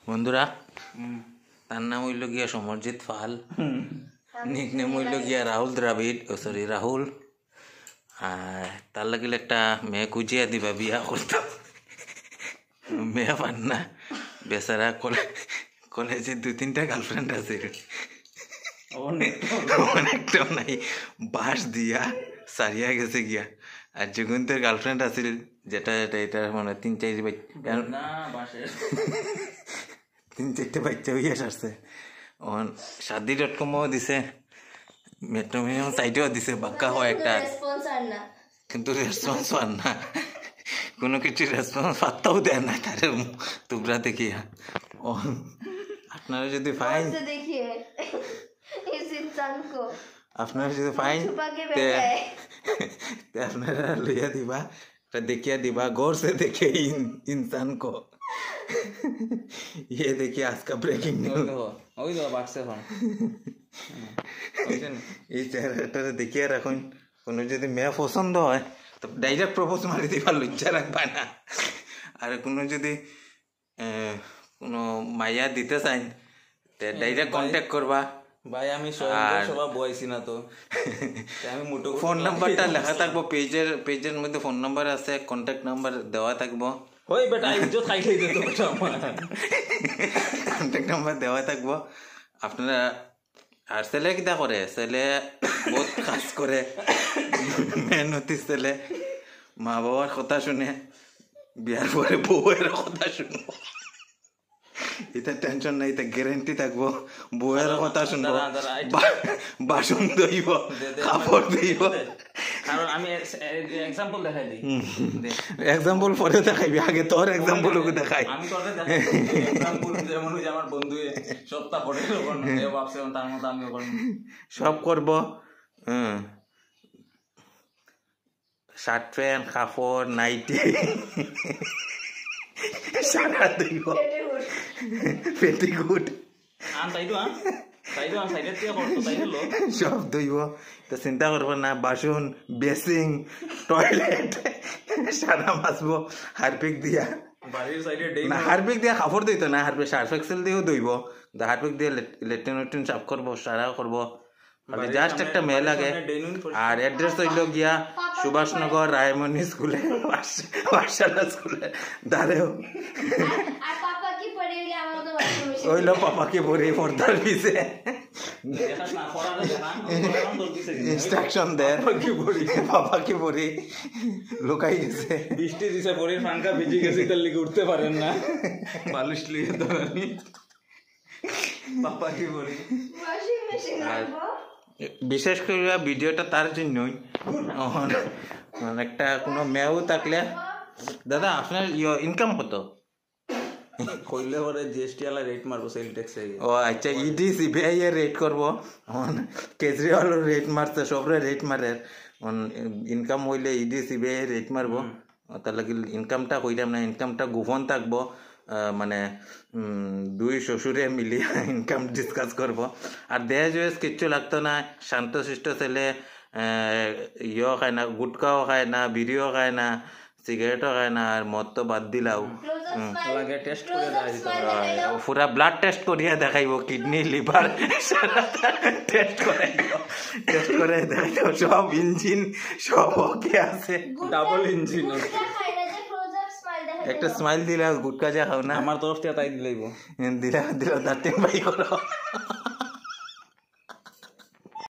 বন্ধুরা, তার নাম হইল গিয়া সমরজিৎ পাল, নিকনেম হইল গিয়া রাহুল দ্রাবিড়, সরি রাহুল। আর তার লাগিলে একটা মেয়ে খুঁজিয়া দিবা, বিয়া করতাম। মেয়ে পান না, বেচারা কলেজে 2-3টা গার্লফ্রেন্ড আছে, অনেকটাও নাই, বাস দিয়া সারিয়া গেছে গিয়া। আর যুগন্তের গার্লফ্রেন্ড আছিল, যেটা এটা মানে 3-4 বাচ্চা হইয়া আসছে। শাদি.com দিছে, মেট্রোমিনিয়াম সাইটেও দিছে, বাক্কা হয় একটা, কিন্তু রেসপন্স পান না, কোনো কিছু রেসপন্স পাত্তাও দেয় না তার টুকরা দেখিয়া। আপনারা যদি ফাইন আপনারা লইয়া দিবা, দেখিয়া দিবা, गौर से देखे इंसान को। ये देखिए आज का ब्रेकिंग न्यूज। এই চেহারাটা দেখিয়া রাখুন, কোনো যদি মেয়ে পছন্দ হয় তো ডাইরেক্ট প্রপোজ মারি দিবা, লজ্জা রাখবা না। আর কোনো যদি কোনো মাইয়া দিতে চাই ডাইরেক্ট কন্ট্যাক্ট করবা। ভাই আমি সবাই বইছি না তো, আমি মোটো ফোন নাম্বারটা লেখা থাকবো, পেজের মধ্যে ফোন নাম্বার আছে, কন্ট্যাক্ট নাম্বার দেওয়া থাকবো। ওই বেটা ইজ্জত খাইতে দে তো বেটা, আমার কন্ট্যাক্ট নাম্বার দেওয়া থাকবো। আপনারা আর ছেলে কিটা করে, ছেলে বহুত কাজ করে, মেহনতি ছেলে, মা বাবার কথা শুনে, বিয়ার পরে বউয়ের কথা শুনবো, এটা টেনশন নাই, এটা গ্যারেন্টি থাকবো। বউয়ের কথা শুনবো, বাসন ধুইব, কাপড় ধুইব। কারণ আমি এক্সাম্পল দেখাই দিই, এক্সাম্পল পরে দেখাইবি, আগে তোর এক্সাম্পল দেখাই। আমি তোর এক্সাম্পল যেমন আমার বন্ধু সপ্তাহ পরে ভাবছে তার মতো আমিও করব, সব করব। শার্ট প্যান্ট, কাপড়, নাইটি সারা ধুইব, পেটিকুট সব ধুইব। তো চিন্তা করবো না, বাসন, বেসিং, টয়লেট সারা মাজবো হারপিক দিয়া। না হারপিক দিয়া কাপড় ধুইতো না, হারপিক সার্ফ এক্সেল দিয়েও ধুইব, হারপিক দিয়ে লেট্রিন সাফ করবো, সারা করবো। জাস্ট একটা মেয়ে লাগে। আর অ্যাড্রেস হইল গিয়া সুভাষনগর রায়মণি স্কুলে, পাঠশালা স্কুলে দাঁড়েও হইল পাপাকে পড়ি, পর্দার পিছে ইনস্ট্রাকশন দেয়, পাপাকে পড়ি লুকাই গেছে, বৃষ্টি দিছে, পরির ফাঙ্কা ভিজে গেছে, তার লিগে উঠতে পারেন না, বালিশ লিয়ে দাঁড়ানি, পাপাকে পড়ি। বিশেষ করে ভিডিওটা তার জন্যই, একটা কোনো মেয়েও থাকলে, দাদা আপনার ইনকাম কত? কইলে পরে জিএসটি আলা রেট মারবো, সেল ট্যাক্স। ও আচ্ছা, ইডি সিবিআই এর রেট করবো, কেজরিওয়াল রেট মারছে, সবরে রেট মারে। ইনকাম হইলে ইডি সিবিআই রেট মারবো, তার লাগে ইনকামটা কইলাম না, ইনকামটা গোপন থাকবো। মানে দুই শ্বশুরে মিলিয়ে ইনকাম ডিসকাস করবো। আর দেশ ওয়েস কিচ্ছু লাগতো না, শান্তশিষ্ট ছেলে, ইয়েও খায় না, গুটকাও খায় না, বিড়িও খায় না, সিগারেটও খায় না, আর মদ তো বাদ দিলাও। পুরা ব্লাড টেস্ট করিয়া দেখাইব, কিডনি, লিভার টেস্ট করে দেখাইব, সব ইঞ্জিন সব ওকে আছে, ডাবল ইঞ্জিন। একটা স্মাইল দিলা, গুটকা যা খাও না, আমার তরফ থেকে তাই দিলাইব, দিলা দাঁতে বাই করো।